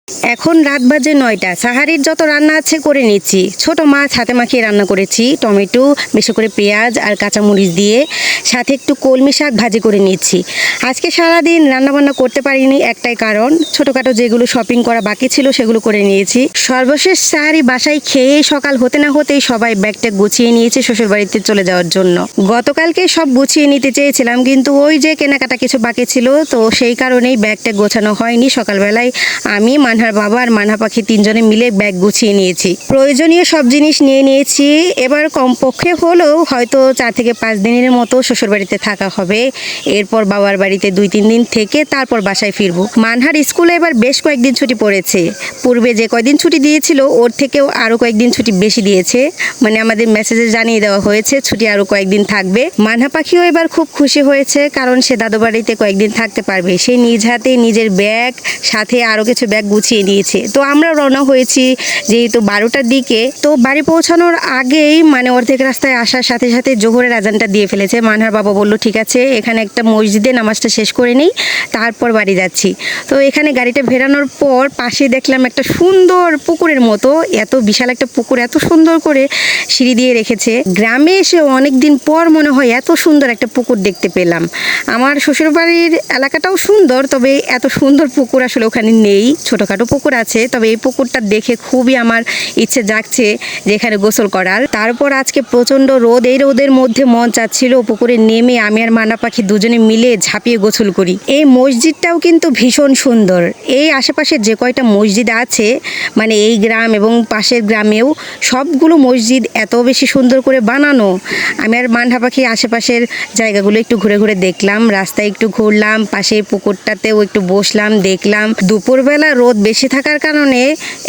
এখন রাত বাজে ৯টা। সাহারির যত রান্না আছে করে নিচ্ছি। ছোট মাছ হাতে মাখিয়ে রান্না করেছি, টমেটো, বেশি করে পেঁয়াজ আর কাঁচামরিচ দিয়ে, সাথে একটু কলমি শাক ভাজি করে নিচ্ছি। আজকে সারাদিন রান্নাবান্না করতে পারিনি, একটাই কারণ ছোটোখাটো যেগুলো শপিং করা বাকি ছিল সেগুলো করে নিয়েছি। সর্বশেষ সাহারি বাসায় খেয়ে সকাল হতে না হতেই সবাই ব্যাগটা গুছিয়ে নিয়েছে শ্বশুরবাড়িতে চলে যাওয়ার জন্য। গতকালকে সব গুছিয়ে নিতে চেয়েছিলাম, কিন্তু ওই যে কেনাকাটা কিছু বাকি ছিল, তো সেই কারণেই ব্যাগটা গোছানো হয়নি। সকালবেলায় আমি, মানহার বাবা আর মানহা পাখি তিনজনে মিলে ব্যাগ গুছিয়ে নিয়েছি। প্রয়োজনীয় সব জিনিস নিয়ে নিয়েছি। এবার কমপক্ষে হলেও হয়তো 4 থেকে 5 দিনের মতো শ্বশুরবাড়িতে থাকা হবে। এরপর বাবার বাড়িতে 2-3 দিন থেকে তারপর বাসায় ফিরবো। মানহার স্কুলে এবার বেশ কয়েকদিন ছুটি পড়েছে। পূর্বে যে কয়েকদিন ছুটি দিয়েছিল ওর থেকেও আরও কয়েকদিন ছুটি বেশি দিয়েছে। মানে আমাদের মেসেজে জানিয়ে দেওয়া হয়েছে ছুটি আরও কয়েকদিন থাকবে। মানহা পাখিও এবার খুব খুশি হয়েছে, কারণ সে দাদু বাড়িতে কয়েকদিন থাকতে পারবে। সে নিজ হাতে নিজের ব্যাগ সাথে আরও কিছু ব্যাগ গুছিয়ে নিয়েছে। তো আমরা রওনা হয়েছি যেহেতু 12টার দিকে। তো বাড়ি পৌঁছানোর আগেই মানে অর্ধেক রাস্তায় আসার সাথে সাথে জোহরের আজানটা দিয়ে ফেলেছে। মানহার বাবা বলল ঠিক আছে, এখানে একটা মসজিদে নামাজটা শেষ করে নিই, তারপর বাড়ি যাচ্ছি। তো এখানে গাড়িটা ভেরানোর পর পাশে দেখলাম একটা সুন্দর পুকুরের মতো, এত বিশাল একটা পুকুর, এত সুন্দর করে সিঁড়ি দিয়ে রেখেছে। গ্রামে এসে অনেক দিন পর মনে হয় এত সুন্দর একটা পুকুর দেখতে পেলাম। আমার শ্বশুরবাড়ির এলাকাটাও সুন্দর, তবে এত সুন্দর পুকুর আসলে ওখানে নেই। ছোটোখাটো পুকুর আছে, তবে এই পুকুরটা দেখে খুবই আমার ইচ্ছে জাগছে যে এখানে গোসল করার। তারপর আজকে প্রচণ্ড রোদ, এই রোদের মধ্যে মন চাচ্ছিল পুকুরে নেমে আমি আর মানা পাখি দুজনে মিলে ঝাঁপিয়ে গোসল করি। এই মসজিদটাও কিন্তু ভীষণ সুন্দর। এই আশেপাশে যে কয়টা মসজিদ আছে, মানে এই গ্রাম এবং পাশের গ্রামেও সবগুলো মসজিদ এত বেশি সুন্দর করে বানানো। আমি আর মানহা পাখি আশেপাশের জায়গাগুলো একটু ঘুরে ঘুরে দেখলাম, রাস্তায় একটু ঘুরলাম, পাশে পুকুরটাতেও একটু বসলাম, দেখলাম। দুপুরবেলা রোদ বেশি থাকার কারণে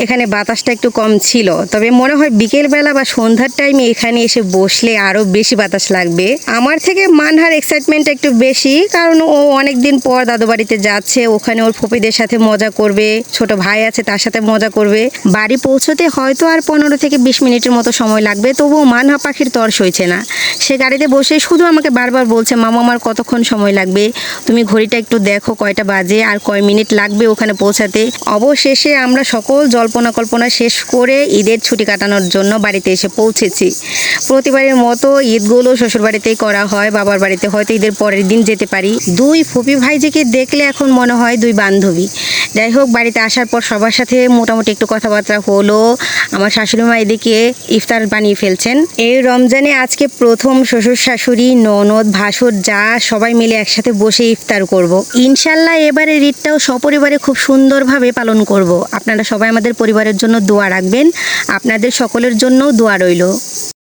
এখানে বাতাসটা একটু কম ছিল, তবে মনে হয় বিকেলবেলা বা সন্ধ্যার টাইমে এখানে এসে বসলে আরও বেশি বাতাস লাগবে। আমার থেকে মানহার এক্সাইটমেন্ট একটু বেশি, কারণ ও অনেক দিন পর দাদু বাড়িতে যাচ্ছে, ওখানে ওর ফুপিদের সাথে মজা করবে, ছোট ভাই আছে তার সাথে মজা করবে। বাড়ি পৌঁছতে হয়তো আর 15 থেকে 20 মিনিটের মতো সময় লাগবে, তবুও মানহা পাখির তর সইছে না। সে গাড়িতে বসে শুধু আমাকে বারবার বলছে, মামা আমার কতক্ষণ সময় লাগবে, তুমি ঘড়িটা একটু দেখো কয়টা বাজে আর কয় মিনিট লাগবে ওখানে পৌঁছাতে। অবশেষে আমরা সকল জল্পনা কল্পনা শেষ করে ঈদের ছুটি কাটানোর জন্য বাড়িতে এসে পৌঁছেছি। প্রতিবারের মতো ঈদগুলো শ্বশুরবাড়িতেই করা হয়, বাবার বাড়িতে হয়তো ঈদের পরের দিন যেতে পারি। 2 ফুপি ভাইজিকে দেখলে এখন মনে হয় 2 বান্ধবী। যাই হোক, বাড়িতে আসার পর সবার সাথে মোটামুটি একটু কথাবার্তা হলো। আমার শাশুড়ি মা এদিকে ইফতার বানিয়ে ফেলছেন। এই রমজানে আজকে প্রথম শ্বশুর শাশুড়ি, ননদ, ভাসুর, যা সবাই মিলে একসাথে বসে ইফতার করব। ইনশাল্লাহ এবারে ঈদটাও সপরিবারে খুব সুন্দরভাবে পালন করব। আপনারা সবাই আমাদের পরিবারের জন্য দোয়া রাখবেন, আপনাদের সকলের জন্যও দোয়া রইল।